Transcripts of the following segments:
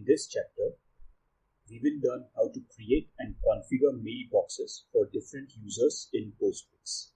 In this chapter, we will learn how to create and configure mailboxes for different users in Postfix.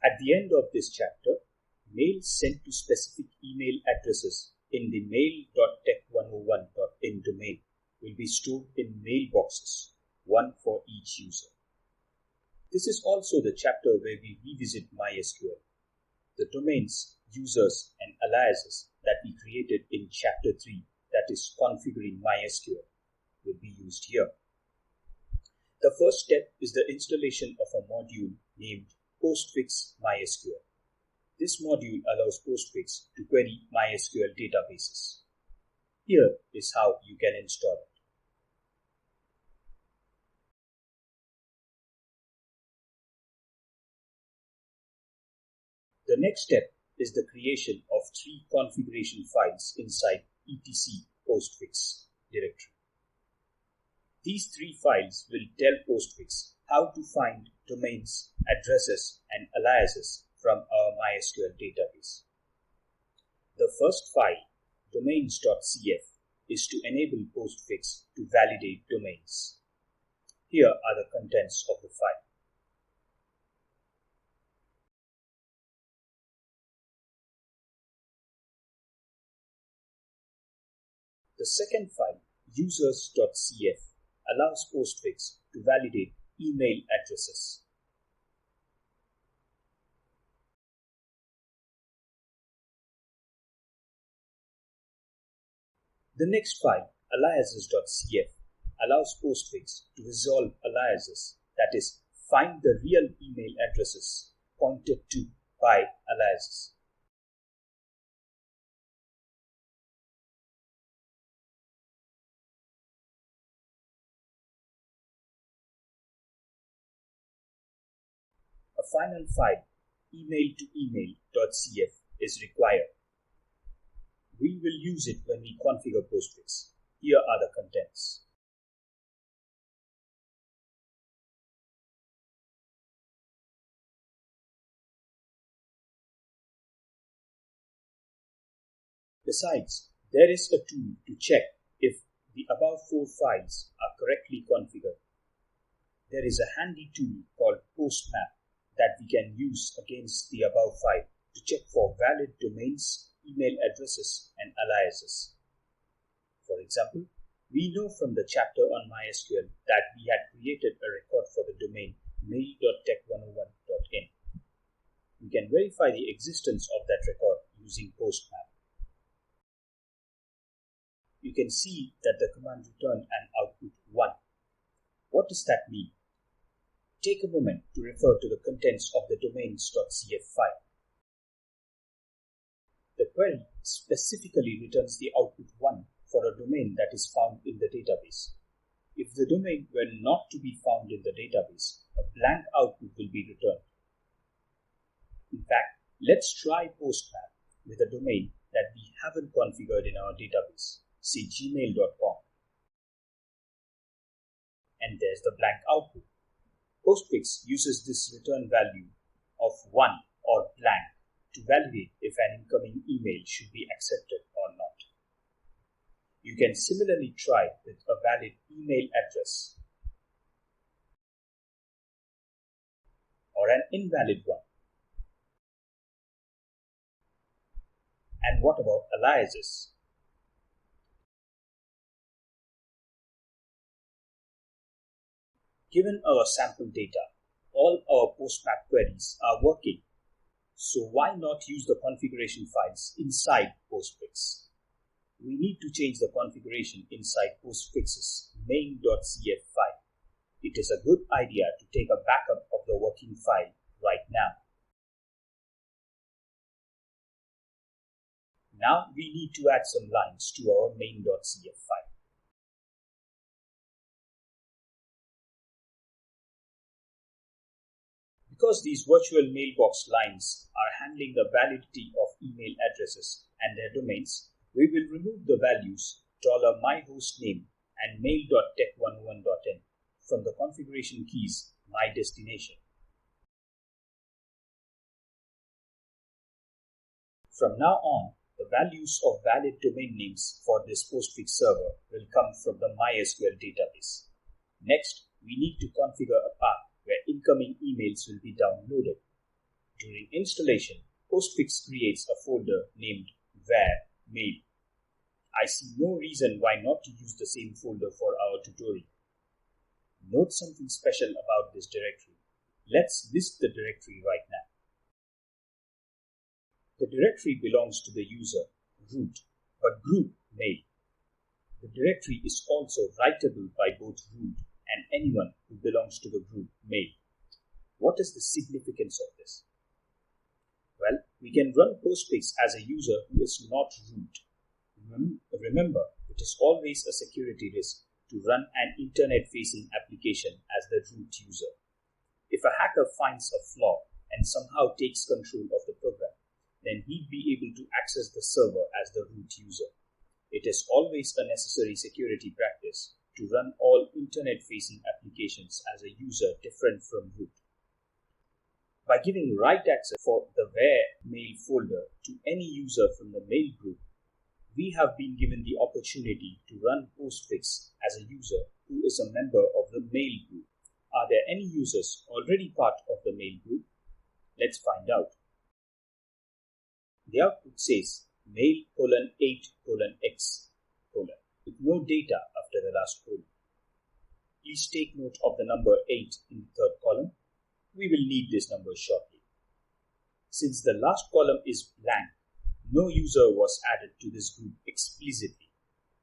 At the end of this chapter, mails sent to specific email addresses in the mail.tech101.in domain will be stored in mailboxes, one for each user. This is also the chapter where we revisit MySQL. The domains, users, and aliases that we created in chapter 3, that is configuring MySQL, will be used here. The first step is the installation of a module named Postfix MySQL. This module allows Postfix to query MySQL databases. Here is how you can install it. The next step is the creation of 3 configuration files inside etc postfix directory. These 3 files will tell Postfix how to find domains, addresses, and aliases from our MySQL database. The first file, domains.cf, is to enable Postfix to validate domains. Here are the contents of the file. The second file, users.cf, allows Postfix to validate email addresses. The next file, aliases.cf, allows Postfix to resolve aliases, that is, find the real email addresses pointed to by aliases. A final file, email-to-email.cf, is required. We will use it when we configure Postfix. Here are the contents. Besides, there is a tool to check if the above 4 files are correctly configured. There is a handy tool called PostMap that we can use against the above file to check for valid domains, email addresses, and aliases. For example, we know from the chapter on MySQL that we had created a record for the domain mail.tech101.in. We can verify the existence of that record using PostMap. You can see that the command returned an output 1. What does that mean? Take a moment to refer to the contents of the domains.cf file. The query specifically returns the output 1 for a domain that is found in the database. If the domain were not to be found in the database, a blank output will be returned. In fact, let's try PostMap with a domain that we haven't configured in our database, say gmail.com. And there's the blank output. Postfix uses this return value of 1 or blank to validate if an incoming email should be accepted or not. You can similarly try with a valid email address or an invalid one. And what about aliases? Given our sample data, all our PostMap queries are working. So why not use the configuration files inside Postfix? We need to change the configuration inside Postfix's main.cf file. It is a good idea to take a backup of the working file right now. Now we need to add some lines to our main.cf file. Because these virtual mailbox lines are handling the validity of email addresses and their domains, we will remove the values $myhostname and mail.tech101.in from the configuration keys MyDestination. From now on, The values of valid domain names for this postfix server will come from the MySQL database. Next, we need to configure a path where incoming emails will be downloaded. During installation, Postfix creates a folder named var mail. I see no reason why not to use the same folder for our tutorial. Note something special about this directory. Let's list the directory right now. The directory belongs to the user, root, but group mail. The directory is also writable by both root and anyone who belongs to the group mail. What is the significance of this? Well, we can run Postfix as a user who is not root. Remember, it is always a security risk to run an internet-facing application as the root user. If a hacker finds a flaw and somehow takes control of the program, then he'd be able to access the server as the root user. It is always a necessary security practice to run all internet-facing applications as a user different from root. By giving write access for the var mail folder to any user from the mail group, we have been given the opportunity to run Postfix as a user who is a member of the mail group. Are there any users already part of the mail group? Let's find out. The output says mail:8:x:, with no data after the last colon. Please take note of the number 8 in the third column. We will need this number shortly. Since the last column is blank, no user was added to this group explicitly,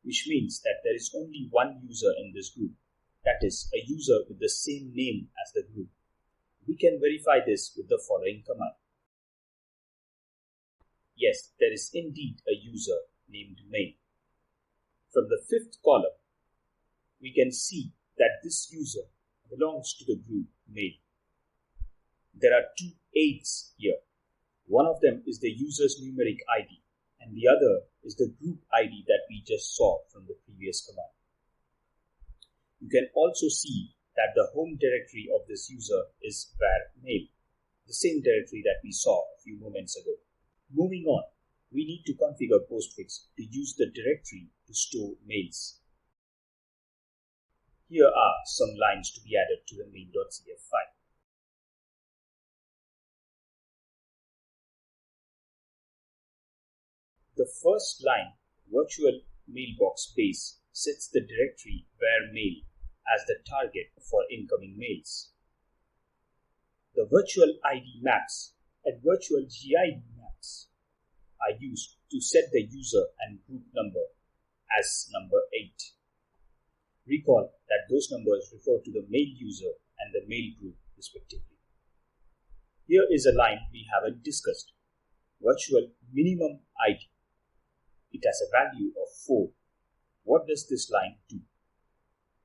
which means that there is only one user in this group, that is, a user with the same name as the group. We can verify this with the following command. Yes, there is indeed a user named mail. From the fifth column, we can see that this user belongs to the group mail. There are two 8s here. One of them is the user's numeric ID, and the other is the group ID that we just saw from the previous command. You can also see that the home directory of this user is var mail, the same directory that we saw a few moments ago. Moving on, we need to configure Postfix to use the directory to store mails. Here are some lines to be added to the mail.cf file. The first line, virtual mailbox base, sets the directory var mail as the target for incoming mails. The virtual ID maps and virtual GID maps are used to set the user and group number as number 8. Recall that those numbers refer to the mail user and the mail group respectively. Here is a line we haven't discussed. Virtual minimum ID. It has a value of 4. What does this line do?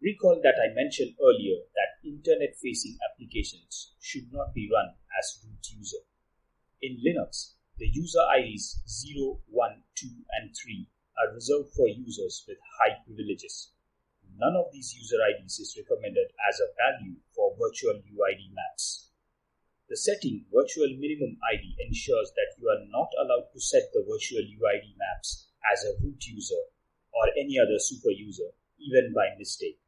Recall that I mentioned earlier that internet-facing applications should not be run as root user. In Linux, the user IDs 0, 1, 2, and 3 are reserved for users with high privileges. None of these user IDs is recommended as a value for virtual UID maps. The setting virtual minimum ID ensures that you are not allowed to set the virtual UID maps as a root user or any other super user, even by mistake.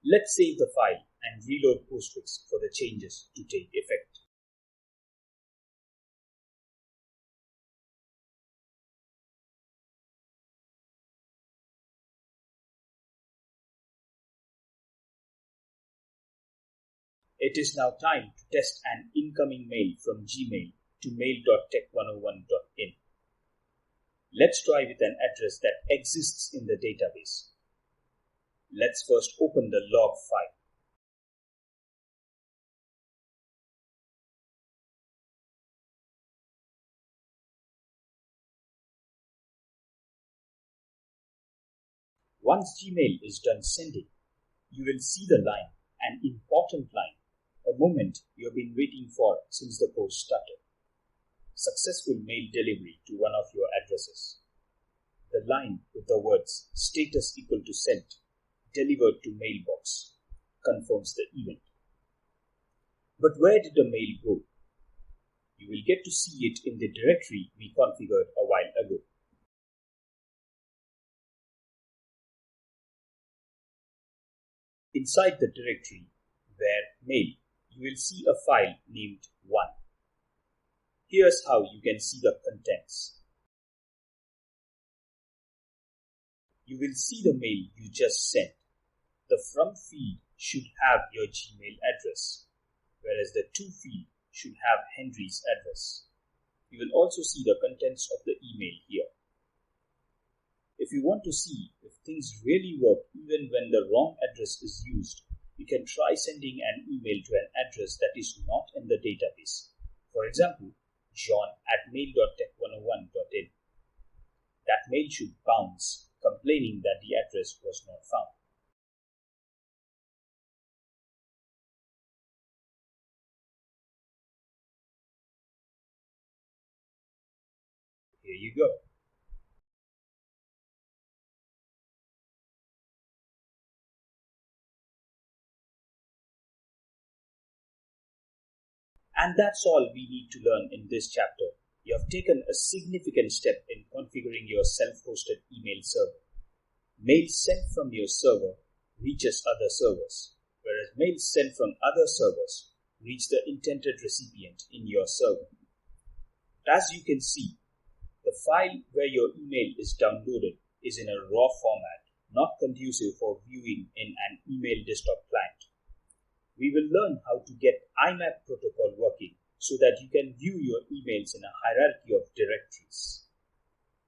Let's save the file and reload Postfix for the changes to take effect. It is now time to test an incoming mail from Gmail to mail.tech101.in. Let's try with an address that exists in the database. Let's first open the log file. Once Gmail is done sending, you will see the line, an important line, a moment you have been waiting for since the post started. Successful mail delivery to one of your addresses. The line with the words status equal to sent, delivered to mailbox, confirms the event. But where did the mail go? You will get to see it in the directory we configured a while ago. Inside the directory where mail, you will see a file named 1. Here's how you can see the contents. You will see the mail you just sent. The from field should have your Gmail address, whereas the to field should have Henry's address. You will also see the contents of the email here. If you want to see if things really work even when the wrong address is used, you can try sending an email to an address that is not in the database. For example, john@mail.tech101.in. That mail should bounce, complaining that the address was not found. Here you go. And that's all we need to learn in this chapter. You have taken a significant step in configuring your self-hosted email server. Mail sent from your server reaches other servers, whereas mail sent from other servers reach the intended recipient in your server. As you can see, the file where your email is downloaded is in a raw format, not conducive for viewing in an email desktop client. We will learn how to get IMAP protocol working so that you can view your emails in a hierarchy of directories.